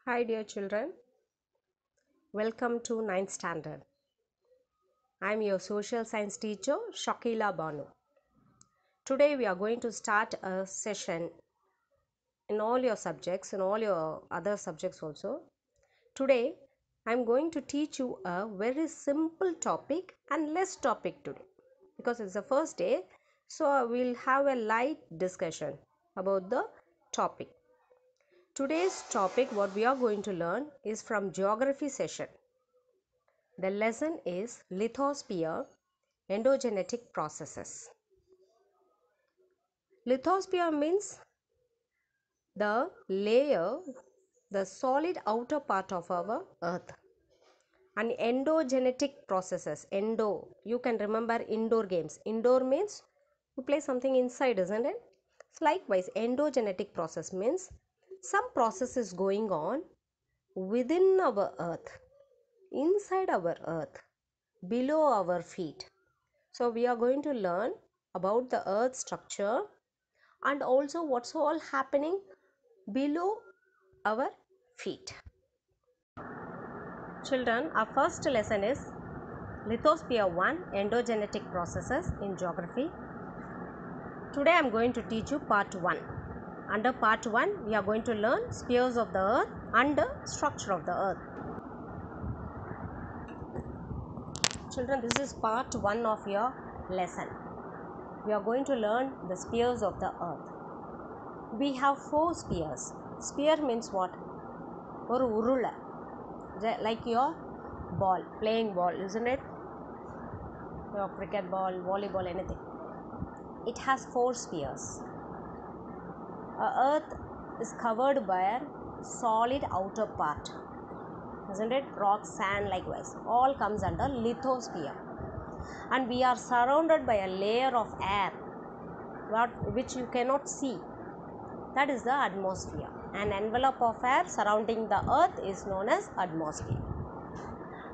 Hi dear children, welcome to ninth standard. I am your social science teacher Shakila Banu. Today we are going to start a session in all your subjects, in all your other subjects also. Today I am going to teach you a very simple topic and less topic today because it's the first day, so we'll have a light discussion about the topic. Today's topic what we are going to learn is from geography session. The lesson is lithosphere, endogenetic processes. Lithosphere means the layer, the solid outer part of our earth. And endogenetic processes, endo, you can remember indoor games. Indoor means you play something inside, isn't it? So likewise, endogenetic process means some process is going on within our earth, inside our earth, below our feet. So we are going to learn about the earth structure and also what's all happening below our feet. Children, our first lesson is Lithosphere 1, endogenetic processes in geography. Today I am going to teach you part 1. Under part 1 we are going to learn spheres of the earth and the structure of the earth. Children, this is part 1 of your lesson. We are going to learn the spheres of the earth. We have 4 spheres. Sphere means what? Or urula, like your ball, playing ball, isn't it? Your cricket ball, volleyball, anything. It has 4 spheres. Earth is covered by a solid outer part, isn't it? Rock, sand, likewise, all comes under lithosphere. And we are surrounded by a layer of air, which you cannot see. That is the atmosphere. An envelope of air surrounding the earth is known as atmosphere.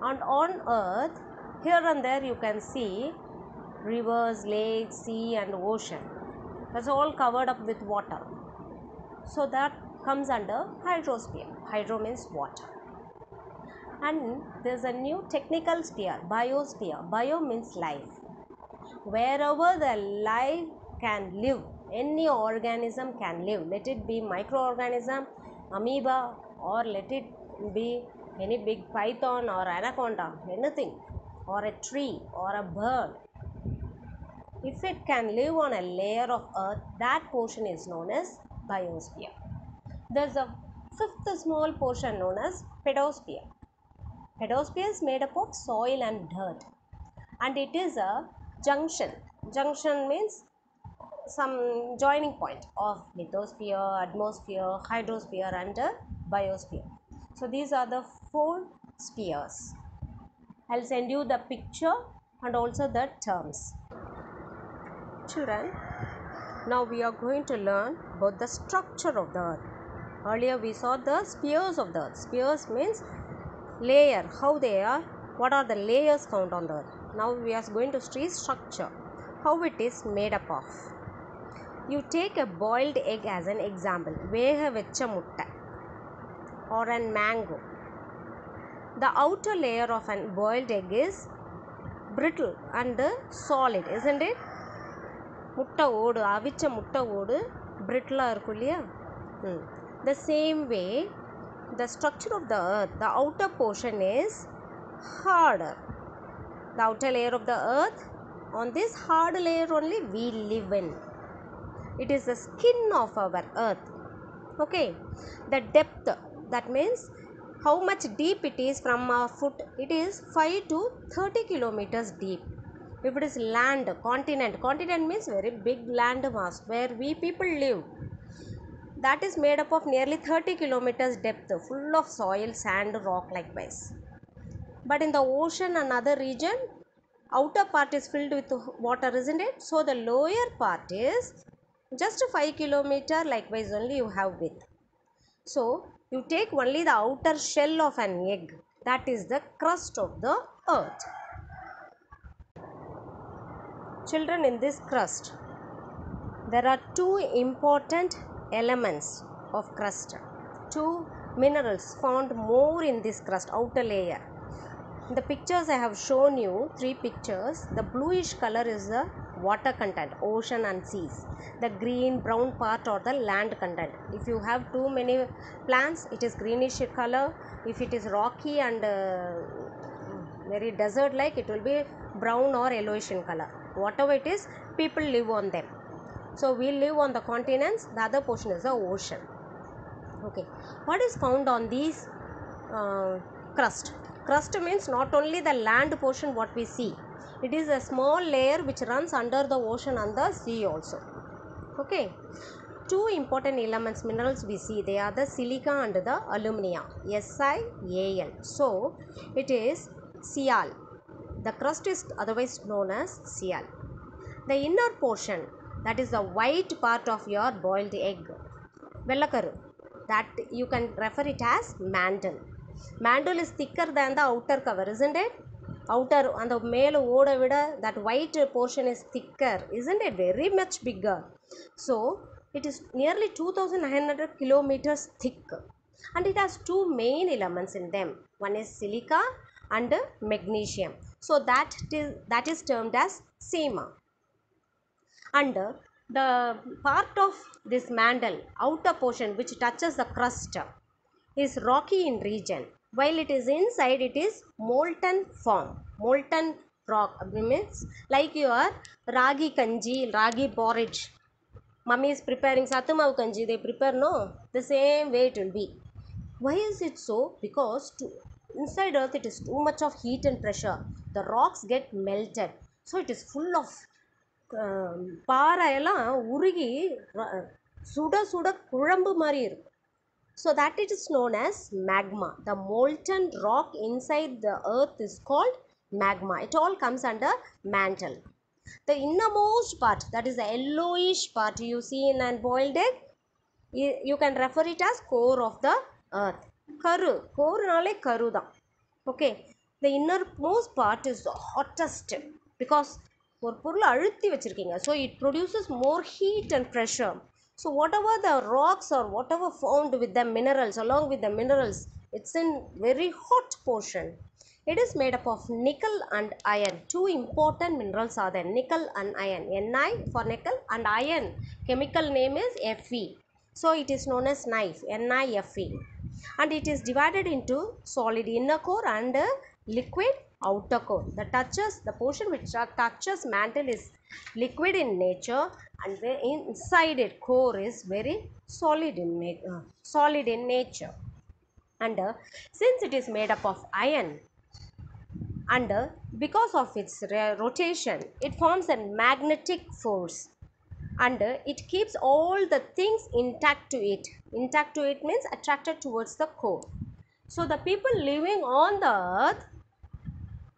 And on earth, here and there you can see rivers, lakes, sea and ocean. That's all covered up with water. So that comes under hydrosphere. Hydro means water. And there's a new technical sphere, biosphere. Bio means life. Wherever the life can live, any organism can live. Let it be microorganism, amoeba, or let it be any big python or anaconda, anything, or a tree or a bird. If it can live on a layer of earth, that portion is known as biosphere. There's a fifth small portion known as pedosphere. Pedosphere is made up of soil and dirt, and it is a junction. Junction means some joining point of lithosphere, atmosphere, hydrosphere and biosphere. So these are the 4 spheres. I'll send you the picture and also the terms. Children, now we are going to learn about the structure of the earth. Earlier we saw the spheres of the earth. Spheres means layer, how they are, what are the layers found on the earth. Now we are going to see structure, how it is made up of. You take a boiled egg as an example, vega vecha mutta or a mango. The outer layer of an boiled egg is brittle and solid, isn't it? Mutta odu, avicha mutta odu brittle irukku illaya. The same way, the structure of the earth, the outer portion is harder. The outer layer of the earth, on this hard layer only we live in. It is the skin of our earth. Okay, the depth, that means how much deep it is from our foot. It is 5 to 30 kilometers deep. If it is land, continent means very big land mass where we people live, that is made up of nearly 30 kilometers depth, full of soil, sand, rock, likewise. But in the ocean and other region, outer part is filled with water, isn't it? So the lower part is just 5 kilometer, likewise only you have width. So you take only the outer shell of an egg, that is the crust of the earth. Children, in this crust there are 2 important elements of crust, 2 minerals found more in this crust, outer layer. In the pictures I have shown you 3 pictures. The bluish color is the water content, ocean and seas. The green brown part or the land content. If you have too many plants, it is greenish color. If it is rocky and very desert like, it will be brown or yellowish in color. Whatever it is, people live on them. So we live on the continents, the other portion is the ocean. Okay, what is found on these crust? Crust means not only the land portion what we see, it is a small layer which runs under the ocean and the sea also. Okay, two important elements, minerals we see, they are the silica and the alumina, SiAl. So it is Sial. The crust is otherwise known as Sial. The inner portion, that is the white part of your boiled egg, vellakaru, that you can refer it as mantle. Mantle is thicker than the outer cover, isn't it? Outer and the male oda vida, that white portion is thicker, isn't it? Very much bigger. So it is nearly 2900 kilometers thick, and it has two main elements in them. One is silica and magnesium. So that is termed as SEMA. And the part of this mantle, outer portion which touches the crust, is rocky in region, while it is inside it is molten form. Molten rock means like your ragi kanji, ragi porridge. Mummy is preparing satamav kanji, they prepare, no, the same way it will be. Why is it so? Because inside earth it is too much of heat and pressure, the rocks get melted, so it is full of பாறையெல்லாம் உருகி சுட சுட குழம்பு மாதிரி இருக்கும். So that it is known as magma. The molten rock inside the earth is called magma. It all comes under mantle. The innermost part, that is the yellowish part you see in an boiled egg, you can refer it as core of the earth. Karu, core nale karu da. Okay, the innermost part is the hottest because ஒரு பொருளை அழுத்தி வச்சிருக்கீங்க, so it produces more heat and pressure. So whatever the rocks or whatever found with the minerals, along with the minerals, it's in very hot portion. It is made up of nickel and iron. Two important minerals are there, nickel and iron. Ni for nickel and iron, chemical name is Fe. So it is known as knife, NiFe. And it is divided into solid inner core and liquid outer core. The portion which touches mantle is liquid in nature, and the inside it core is very solid in nature. And since it is made up of iron, and because of its rotation, it forms a magnetic force, and it keeps all the things intact to it. Intact to it means attracted towards the core. So the people living on the earth,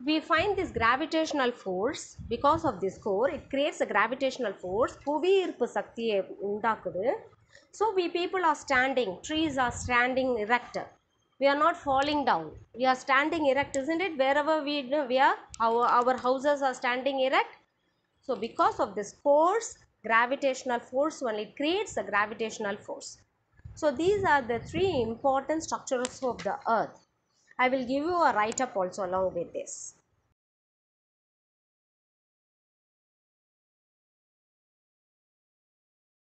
we find this gravitational force. Because of this core, it creates a gravitational force, புவி ஈர்ப்பு சக்தியை உண்டாக்குது. So we people are standing, trees are standing erect, we are not falling down, we are standing erect, isn't it? Wherever we are, our houses are standing erect. So because of this force, gravitational force only, it creates a gravitational force. So these are the three important structures of the earth. I will give you a write up also along with this.